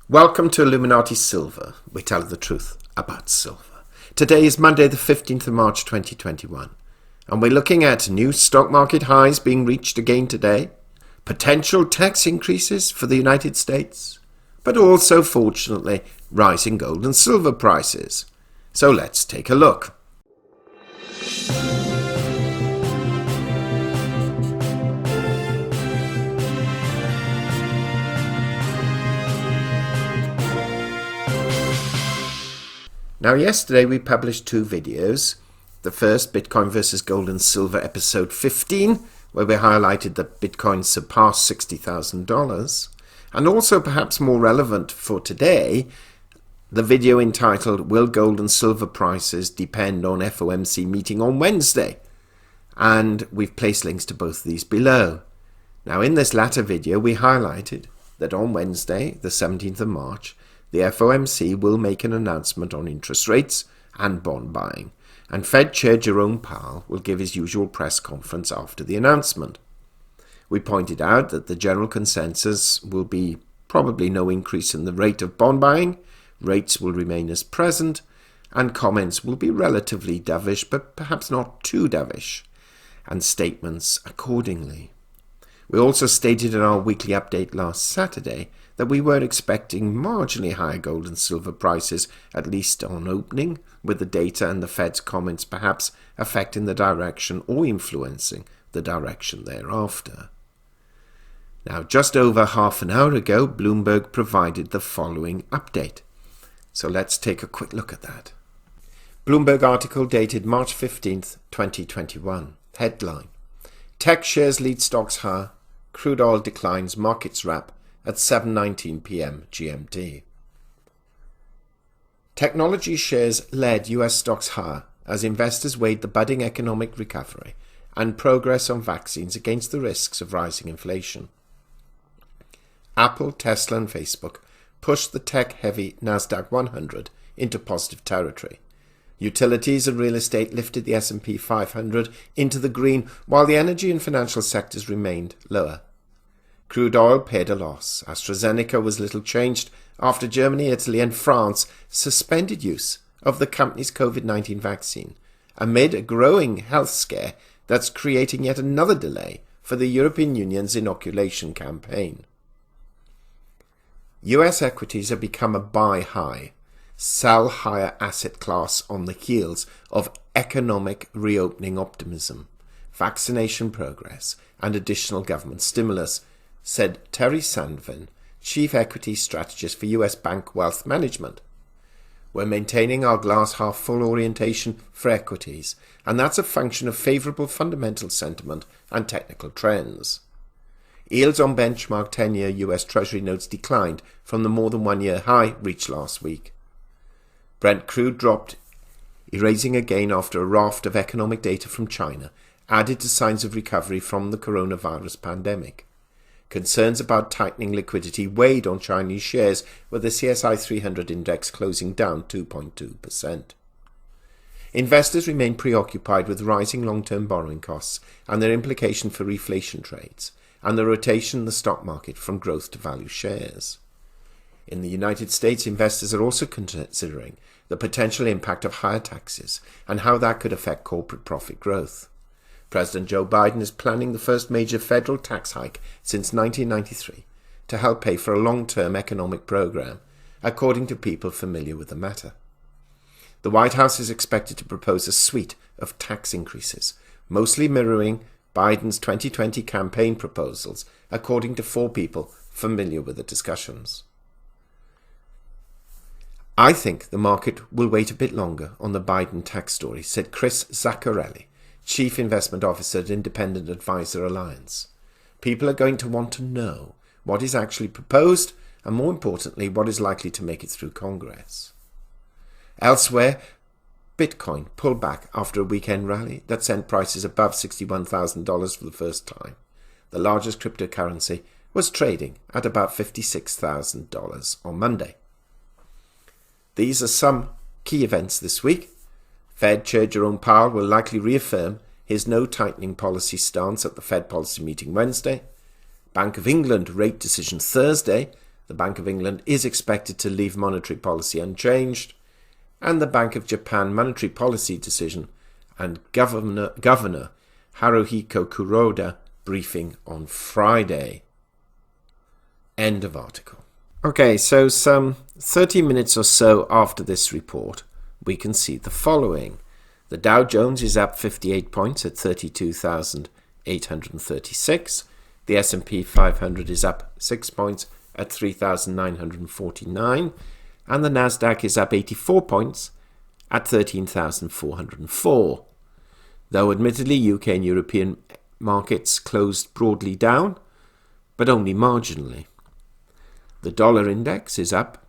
Welcome to Illuminati Silver. We tell the truth about silver. Today is Monday the 15th of March 2021 and we're looking at new stock market highs being reached again today, potential tax increases for the United States, but also fortunately rising gold and silver prices. So let's take a look. Now yesterday we published two videos. The first, Bitcoin versus Gold and Silver, episode 15, where we highlighted that Bitcoin surpassed $60,000. And also perhaps more relevant for today, the video entitled, Will Gold and Silver Prices Depend on FOMC Meeting on Wednesday? And we've placed links to both of these below. Now in this latter video we highlighted that on Wednesday, the 17th of March, the FOMC will make an announcement on interest rates and bond buying, and Fed Chair Jerome Powell will give his usual press conference after the announcement. We pointed out that the general consensus will be probably no increase in the rate of bond buying, rates will remain as present, and comments will be relatively dovish, but perhaps not too dovish, and statements accordingly. We also stated in our weekly update last Saturday that we were expecting marginally higher gold and silver prices, at least on opening, with the data and the Fed's comments perhaps affecting the direction or influencing the direction thereafter. Now, just over half an hour ago, Bloomberg provided the following update. So let's take a quick look at that. Bloomberg article dated March 15th, 2021. Headline: Tech shares lead stocks higher, crude oil declines markets wrap at 7:19 p.m. GMT. Technology shares led US stocks higher as investors weighed the budding economic recovery and progress on vaccines against the risks of rising inflation. Apple, Tesla and Facebook pushed the tech-heavy Nasdaq 100 into positive territory. Utilities and real estate lifted the S&P 500 into the green, while the energy and financial sectors remained lower. Crude oil paid a loss. AstraZeneca was little changed after Germany, Italy and France suspended use of the company's COVID-19 vaccine amid a growing health scare that's creating yet another delay for the European Union's inoculation campaign. US equities have become a buy high, sell higher asset class on the heels of economic reopening optimism, vaccination progress and additional government stimulus, said Terry Sandvin, Chief Equity Strategist for US Bank Wealth Management. We're maintaining our glass half full orientation for equities, and that's a function of favourable fundamental sentiment and technical trends. Yields on benchmark 10-year US Treasury notes declined from the more than 1 year high reached last week. Brent crude dropped, erasing a gain after a raft of economic data from China added to signs of recovery from the coronavirus pandemic. Concerns about tightening liquidity weighed on Chinese shares, with the CSI 300 index closing down 2.2%. Investors remain preoccupied with rising long-term borrowing costs and their implication for reflation trades, and the rotation in the stock market from growth to value shares. In the United States, investors are also considering the potential impact of higher taxes and how that could affect corporate profit growth. President Joe Biden is planning the first major federal tax hike since 1993 to help pay for a long-term economic program, according to people familiar with the matter. The White House is expected to propose a suite of tax increases, mostly mirroring Biden's 2020 campaign proposals, according to 4 people familiar with the discussions. I think the market will wait a bit longer on the Biden tax story, said Chris Zaccarelli, Chief Investment Officer at Independent Advisor Alliance. People are going to want to know what is actually proposed and, more importantly, what is likely to make it through Congress. Elsewhere, Bitcoin pulled back after a weekend rally that sent prices above $61,000 for the first time. The largest cryptocurrency was trading at about $56,000 on Monday. These are some key events this week. Fed Chair Jerome Powell will likely reaffirm his no-tightening policy stance at the Fed policy meeting Wednesday. Bank of England rate decision Thursday, The Bank of England is expected to leave monetary policy unchanged, and the Bank of Japan monetary policy decision and Governor Haruhiko Kuroda briefing on Friday. End of article. Okay, so some 30 minutes or so after this report, we can see the following. The Dow Jones is up 58 points at 32,836. The S&P 500 is up 6 points at 3,949. And the Nasdaq is up 84 points at 13,404. Though admittedly UK and European markets closed broadly down, but only marginally. The dollar index is up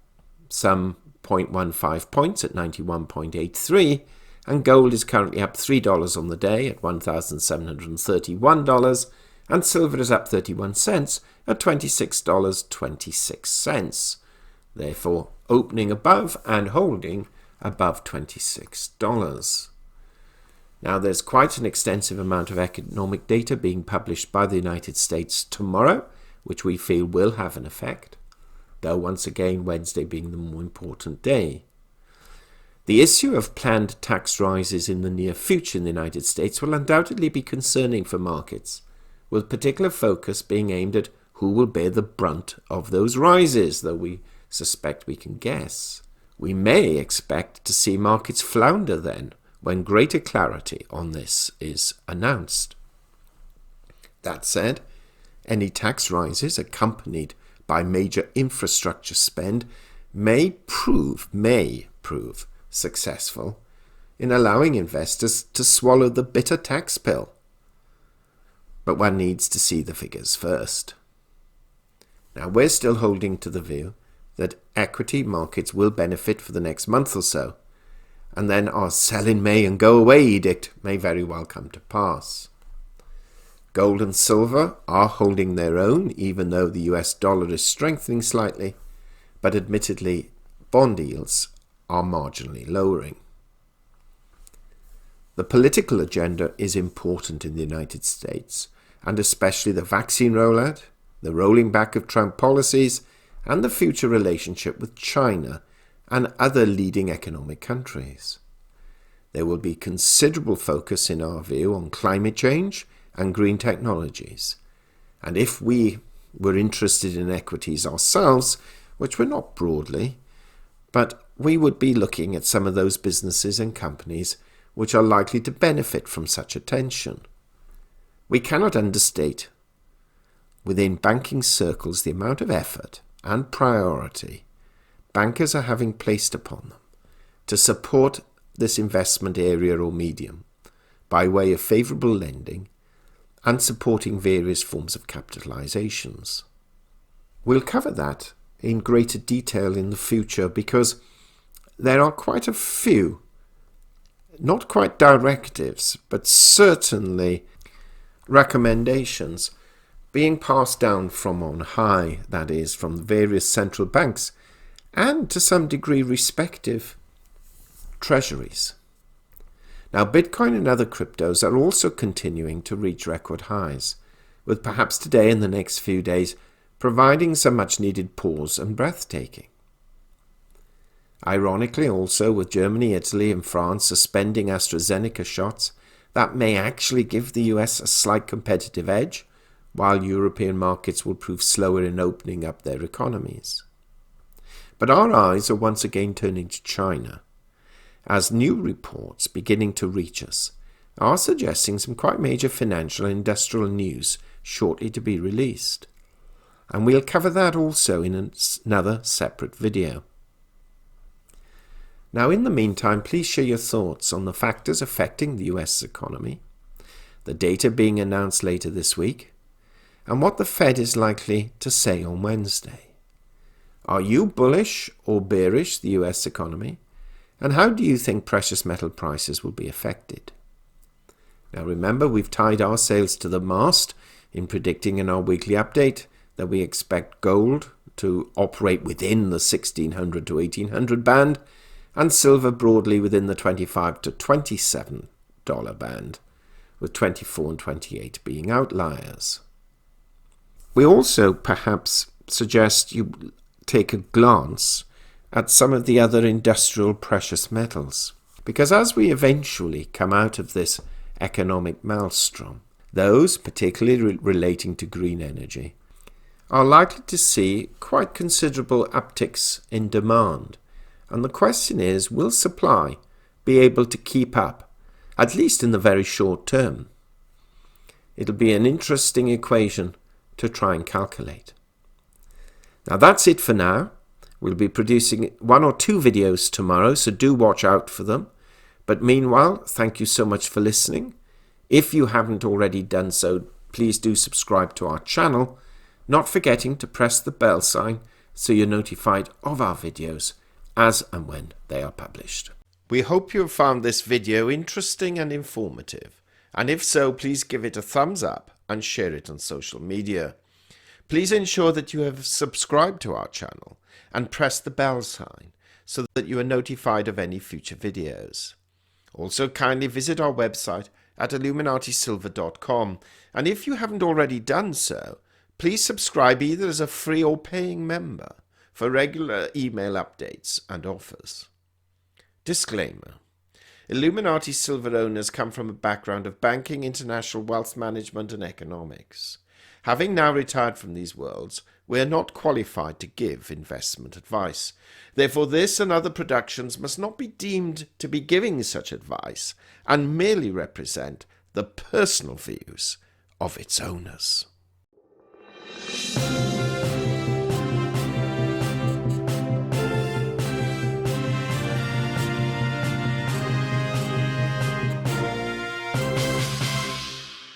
some 0.15 points at 91.83, and gold is currently up $3 on the day at $1,731, and silver is up 31 cents at $26.26. Therefore, opening above and holding above $26. Now, there's quite an extensive amount of economic data being published by the United States tomorrow, which we feel will have an effect, though once again Wednesday being the more important day. The issue of planned tax rises in the near future in the United States will undoubtedly be concerning for markets, with particular focus being aimed at who will bear the brunt of those rises, though we suspect we can guess. We may expect to see markets flounder then, when greater clarity on this is announced. That said, any tax rises accompanied by major infrastructure spend may prove successful in allowing investors to swallow the bitter tax pill. But one needs to see the figures first. Now, we're still holding to the view that equity markets will benefit for the next month or so, and then our sell in May and go away edict may very well come to pass. Gold and silver are holding their own, even though the US dollar is strengthening slightly, but admittedly bond yields are marginally lowering. The political agenda is important in the United States, and especially the vaccine rollout, the rolling back of Trump policies, and the future relationship with China and other leading economic countries. There will be considerable focus, in our view, on climate change and green technologies. And if we were interested in equities ourselves, which we're not broadly, but we would be looking at some of those businesses and companies which are likely to benefit from such attention. We cannot understate within banking circles the amount of effort and priority bankers are having placed upon them to support this investment area or medium by way of favourable lending and supporting various forms of capitalizations. We'll cover that in greater detail in the future because there are quite a few, not quite directives, but certainly recommendations being passed down from on high, that is, from the various central banks and to some degree respective treasuries. Now, Bitcoin and other cryptos are also continuing to reach record highs, with perhaps today and the next few days providing some much-needed pause and breathtaking. Ironically, also, with Germany, Italy and France suspending AstraZeneca shots, that may actually give the US a slight competitive edge, while European markets will prove slower in opening up their economies. But our eyes are once again turning to China, as new reports beginning to reach us are suggesting some quite major financial and industrial news shortly to be released. And we'll cover that also in another separate video. Now, in the meantime, please share your thoughts on the factors affecting the US economy, the data being announced later this week, and what the Fed is likely to say on Wednesday. Are you bullish or bearish the US economy? And how do you think precious metal prices will be affected? Now remember, we've tied our sails to the mast in predicting in our weekly update that we expect gold to operate within the $1,600 to $1,800 band and silver broadly within the $25 to $27 band, with 24 and 28 being outliers. We also perhaps suggest you take a glance at some of the other industrial precious metals. Because as we eventually come out of this economic maelstrom, those, particularly relating to green energy, are likely to see quite considerable upticks in demand. And the question is, will supply be able to keep up, at least in the very short term? It'll be an interesting equation to try and calculate. Now that's it for now. We'll be producing 1 or 2 videos tomorrow, so do watch out for them. But meanwhile, thank you so much for listening. If you haven't already done so, please do subscribe to our channel, not forgetting to press the bell sign so you're notified of our videos as and when they are published. We hope you have found this video interesting and informative, and if so, please give it a thumbs up and share it on social media. Please ensure that you have subscribed to our channel and press the bell sign so that you are notified of any future videos. Also, kindly visit our website at illuminatisilver.com, and if you haven't already done so, please subscribe either as a free or paying member for regular email updates and offers. Disclaimer: Illuminati Silver owners come from a background of banking, international wealth management and economics. Having now retired from these worlds, we are not qualified to give investment advice. Therefore, this and other productions must not be deemed to be giving such advice and merely represent the personal views of its owners.